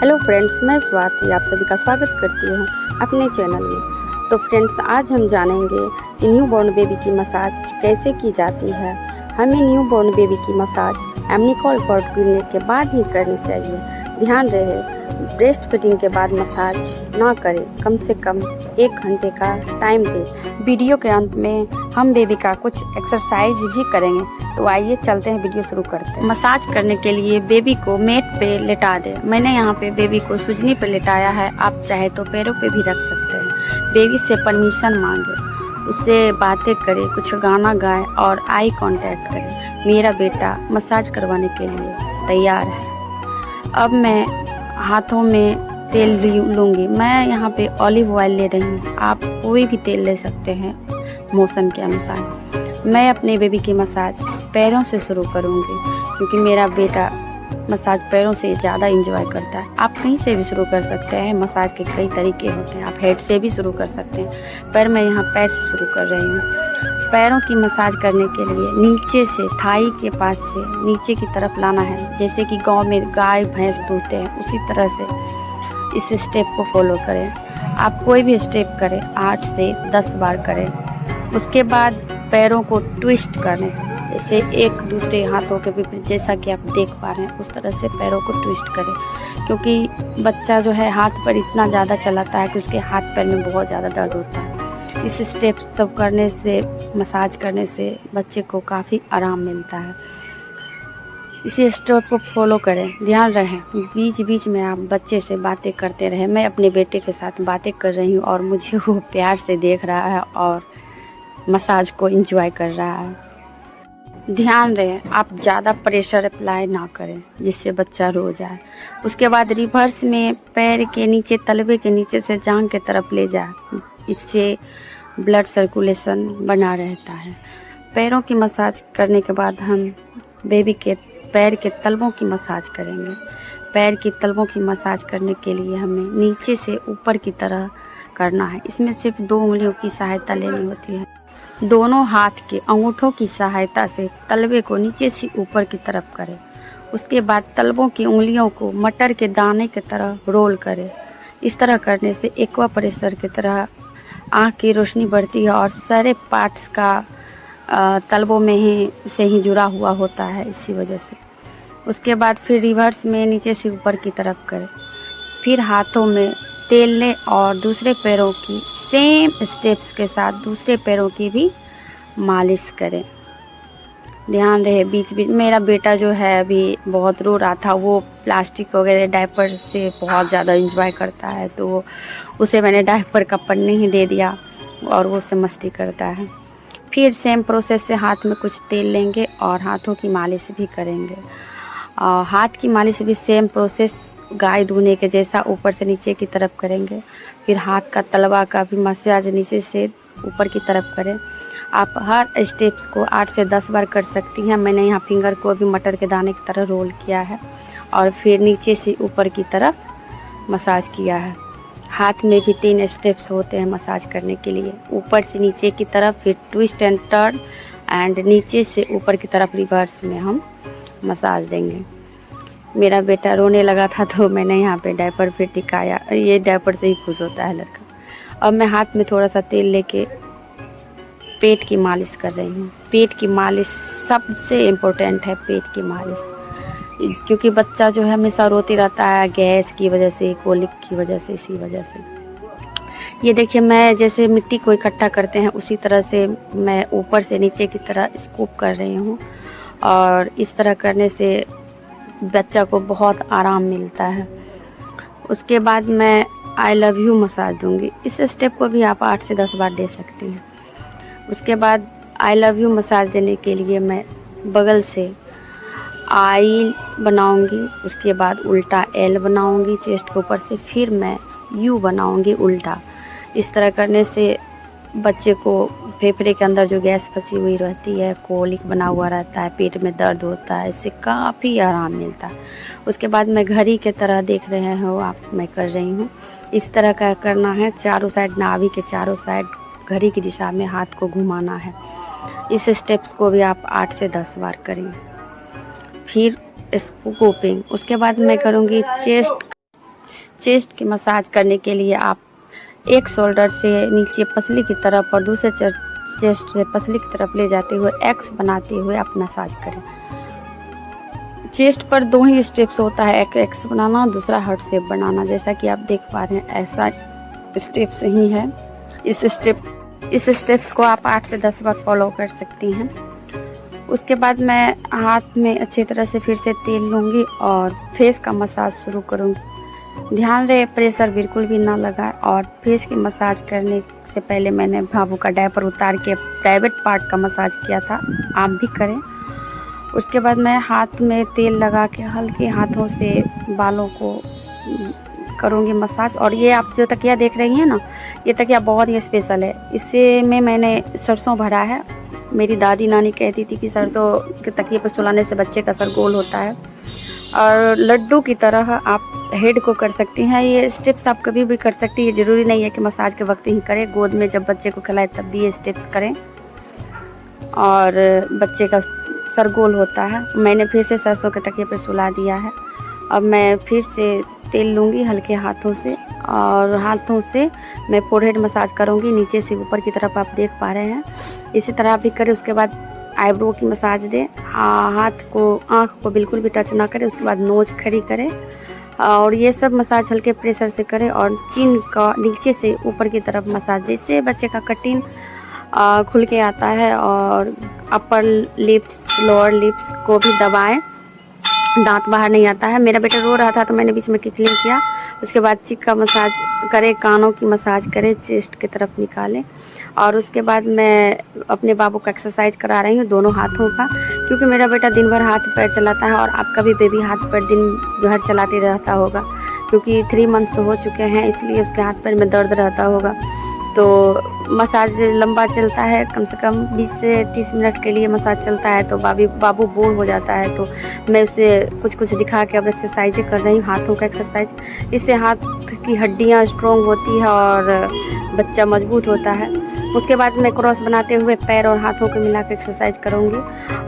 Hello friends, मैं स्वाति आप सभी का स्वागत करती हूँ अपने चैनल में। तो फ्रेंड्स, आज हम जानेंगे कि न्यू बॉर्न बेबी की मसाज कैसे की जाती है। हमें न्यू बॉर्न बेबी की मसाज एमनिकॉल कॉर्ड पीने के बाद ही करनी चाहिए। ध्यान रहे, ब्रेस्ट फीडिंग के बाद मसाज ना करें, कम से कम 1 घंटे का टाइम दें। वीडियो के अंत में हम बेबी का कुछ एक्सरसाइज भी करेंगे। तो आइए चलते हैं, वीडियो शुरू करते हैं। मसाज करने के लिए बेबी को मैट पे लेटा दें। मैंने यहाँ पे बेबी को सूजनी पे लेटाया है, आप चाहे तो पैरों पे भी रख सकते हैं। बेबी से परमिशन मांगे, उससे बातें करें, कुछ गाना गाएं और आई कांटेक्ट करें। मेरा बेटा मसाज करवाने के लिए तैयार है। अब मैं हाथों में तेल लूँगी। मैं यहाँ पे ऑलिव ऑयल ले रही हूँ, आप कोई भी तेल ले सकते हैं मौसम के अनुसार। मैं अपने बेबी की मसाज पैरों से शुरू करूँगी, क्योंकि मेरा बेटा मसाज पैरों से ज़्यादा इंजॉय करता है। आप कहीं से भी शुरू कर सकते हैं, मसाज के कई तरीके होते हैं। आप हेड से भी शुरू कर सकते हैं, पर मैं यहाँ पैर से शुरू कर रही हूँ। पैरों की मसाज करने के लिए नीचे से, थाई के पास से नीचे की तरफ लाना है। जैसे कि गांव में गाय भैंस दूहते हैं, उसी तरह से इस स्टेप को फॉलो करें। आप कोई भी स्टेप करें, 8 से 10 बार करें। उसके बाद पैरों को ट्विस्ट करें, जैसे एक दूसरे हाथों के विपरीत, जैसा कि आप देख पा रहे हैं उस तरह से पैरों को ट्विस्ट करें। क्योंकि बच्चा जो है हाथ पर इतना ज़्यादा चलाता है कि उसके हाथ पैर में बहुत ज़्यादा दर्द होता है। इस स्टेप सब करने से, मसाज करने से बच्चे को काफ़ी आराम मिलता है। इसी स्टेप को फॉलो करें। ध्यान रहे, बीच बीच में आप बच्चे से बातें करते रहें। मैं अपने बेटे के साथ बातें कर रही हूँ और मुझे वो प्यार से देख रहा है और मसाज को एंजॉय कर रहा है। ध्यान रहे, आप ज़्यादा प्रेशर अप्लाई ना करें जिससे बच्चा रो जाए। उसके बाद रिवर्स में पैर के नीचे, तलवे के नीचे से जांघ के तरफ ले जाए। इससे ब्लड सर्कुलेशन बना रहता है। पैरों की मसाज करने के बाद हम बेबी के पैर के तलवों की मसाज करेंगे। पैर की तलवों की मसाज करने के लिए हमें नीचे से ऊपर की तरह करना है। इसमें सिर्फ 2 उंगलियों की सहायता लेनी होती है। दोनों हाथ के अंगूठों की सहायता से तलवे को नीचे से ऊपर की तरफ करें। उसके बाद तलवों की उंगलियों को मटर के दाने की तरह रोल करें। इस तरह करने से एक्वा प्रेशर की तरह आँख की रोशनी बढ़ती है और सारे पार्ट्स का तलवों में ही जुड़ा हुआ होता है, इसी वजह से। उसके बाद फिर रिवर्स में नीचे से ऊपर की तरफ करें। फिर हाथों में तेल लें और दूसरे पैरों की सेम स्टेप्स के साथ दूसरे पैरों की भी मालिश करें। ध्यान रहे, बीच बीच मेरा बेटा जो है अभी बहुत रो रहा था, वो प्लास्टिक वगैरह डायपर से बहुत ज़्यादा एंजॉय करता है, तो उसे मैंने डायपर का पन्नी ही दे दिया और वो से मस्ती करता है। फिर सेम प्रोसेस से हाथ में कुछ तेल लेंगे और हाथों की मालिश भी करेंगे। और हाथ की मालिश भी सेम प्रोसेस गाय दूने के जैसा ऊपर से नीचे की तरफ करेंगे। फिर हाथ का तलवा का भी मसाज नीचे से ऊपर की तरफ करें। आप हर स्टेप्स को 8 से 10 बार कर सकती हैं। मैंने यहाँ फिंगर को भी मटर के दाने की तरह रोल किया है और फिर नीचे से ऊपर की तरफ मसाज किया है। हाथ में भी 3 स्टेप्स होते हैं मसाज करने के लिए। ऊपर से नीचे की तरफ, फिर ट्विस्ट एंड टर्न, एंड नीचे से ऊपर की तरफ रिवर्स में हम मसाज देंगे। मेरा बेटा रोने लगा था तो मैंने यहाँ पे डायपर फिर दिखाया। ये डायपर से ही खुश होता है लड़का। अब मैं हाथ में थोड़ा सा तेल लेके पेट की मालिश कर रही हूँ। पेट की मालिश सबसे इम्पोर्टेंट है, पेट की मालिश, क्योंकि बच्चा जो है हमेशा रोती रहता है गैस की वजह से, कोलिक की वजह से, इसी वजह से। ये देखिए, मैं जैसे मिट्टी को इकट्ठा करते हैं उसी तरह से मैं ऊपर से नीचे की तरह स्कूप कर रही हूँ और इस तरह करने से बच्चा को बहुत आराम मिलता है। उसके बाद मैं आई लव यू मसाज दूंगी। इस स्टेप को भी आप 8 से 10 बार दे सकती हैं। उसके बाद आई लव यू मसाज देने के लिए मैं बगल से आई बनाऊंगी, उसके बाद उल्टा एल बनाऊंगी चेस्ट के ऊपर से, फिर मैं यू बनाऊंगी उल्टा। इस तरह करने से बच्चे को फेफड़े के अंदर जो गैस फंसी हुई रहती है, कोलिक बना हुआ रहता है, पेट में दर्द होता है, इससे काफ़ी आराम मिलता है। उसके बाद मैं घड़ी के तरह देख रहे हो आप, मैं कर रही हूँ। इस तरह का करना है, चारों साइड, नाभि के चारों साइड घड़ी की दिशा में हाथ को घुमाना है। इस स्टेप्स को भी आप 8 से 10 बार करें। फिर स्कूपिंग, उसके बाद मैं करूँगी चेस्ट चेस्ट की मसाज करने के लिए आप एक शोल्डर से नीचे पसली की तरफ और दूसरे चेस्ट से पसली की तरफ ले जाते हुए एक्स बनाते हुए आप मसाज करें। चेस्ट पर 2 ही स्टेप्स होता है, एक एक्स बनाना, दूसरा हार्ट शेप बनाना। जैसा कि आप देख पा रहे हैं ऐसा स्टेप्स ही है। इस स्टेप्स को आप 8 से 10 बार फॉलो कर सकती हैं। उसके बाद मैं हाथ में अच्छी तरह से फिर से तेल लूँगी और फेस का मसाज शुरू करूँगी। ध्यान रहे प्रेशर बिल्कुल भी ना लगाए। और फेस की मसाज करने से पहले मैंने बाबू का डायपर उतार के प्राइवेट पार्ट का मसाज किया था, आप भी करें। उसके बाद मैं हाथ में तेल लगा के हल्के हाथों से बालों को करूँगी मसाज। और ये आप जो तकिया देख रही हैं ना, ये तकिया बहुत ही स्पेशल है। इससे में मैंने सरसों भरा है। मेरी दादी नानी कहती थी कि सरसों के तकिए पर सुलाने से बच्चे का सर गोल होता है और लड्डू की तरह आप हेड को कर सकती हैं। ये स्टेप्स आप कभी भी कर सकती हैं, ज़रूरी नहीं है कि मसाज के वक्त ही करें। गोद में जब बच्चे को खिलाएं तब भी ये स्टेप्स करें और बच्चे का सर गोल होता है। मैंने फिर से सरसों के तकिए पर सुला दिया है। अब मैं फिर से तेल लूँगी हल्के हाथों से और हाथों से मैं फोरहेड मसाज करूँगी नीचे से ऊपर की तरफ, आप देख पा रहे हैं। इसी तरह भी करें। उसके बाद आईब्रो की मसाज दें, हाथ को आँख को बिल्कुल भी टच ना करें। उसके बाद नोज खड़ी करें और ये सब मसाज हल्के प्रेशर से करें और चिन का नीचे से ऊपर की तरफ मसाज दें। इससे बच्चे का कटिंग खुल के आता है। और अपर लिप्स लोअर लिप्स को भी दबाएं, दांत बाहर नहीं आता है। मेरा बेटा रो रहा था तो मैंने बीच में किकलिंग किया। उसके बाद चिक का मसाज करें, कानों की मसाज करें, चेस्ट की तरफ निकालें। और उसके बाद मैं अपने बाबू का एक्सरसाइज करा रही हूँ दोनों हाथों का, क्योंकि मेरा बेटा दिन भर हाथ पैर चलाता है और आपका भी बेबी हाथ पैर दिन भर चलाते रहता होगा, क्योंकि 3 मंथ्स हो चुके हैं, इसलिए उसके हाथ पैर में दर्द रहता होगा। तो मसाज लंबा चलता है, कम से कम 20 से 30 मिनट के लिए मसाज चलता है। तो बाबू बोर हो जाता है, तो मैं उसे कुछ दिखा के अब एक्सरसाइजें कर रही हूँ, हाथों का एक्सरसाइज। इससे हाथ की हड्डियाँ स्ट्रॉन्ग होती है और बच्चा मजबूत होता है। उसके बाद मैं क्रॉस बनाते हुए पैर और हाथों को मिला के एक्सरसाइज करूँगी।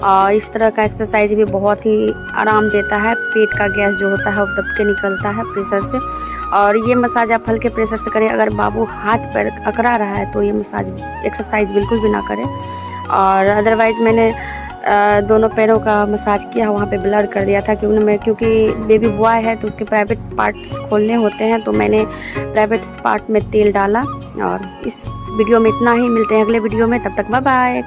और इस तरह का एक्सरसाइज भी बहुत ही आराम देता है। पेट का गैस जो होता है वो दब के निकलता है प्रेशर से। और ये मसाज आप हल्के प्रेशर से करें। अगर बाबू हाथ पैर अकड़ा रहा है तो ये मसाज एक्सरसाइज बिल्कुल भी ना करें। और अदरवाइज़ मैंने दोनों पैरों का मसाज किया, वहाँ पे ब्लर कर दिया था क्योंकि बेबी बॉय है तो उसके प्राइवेट पार्ट्स खोलने होते हैं, तो मैंने प्राइवेट पार्ट में तेल डाला। और इस वीडियो में इतना ही, मिलते हैं अगले वीडियो में, तब तक बाय बाय।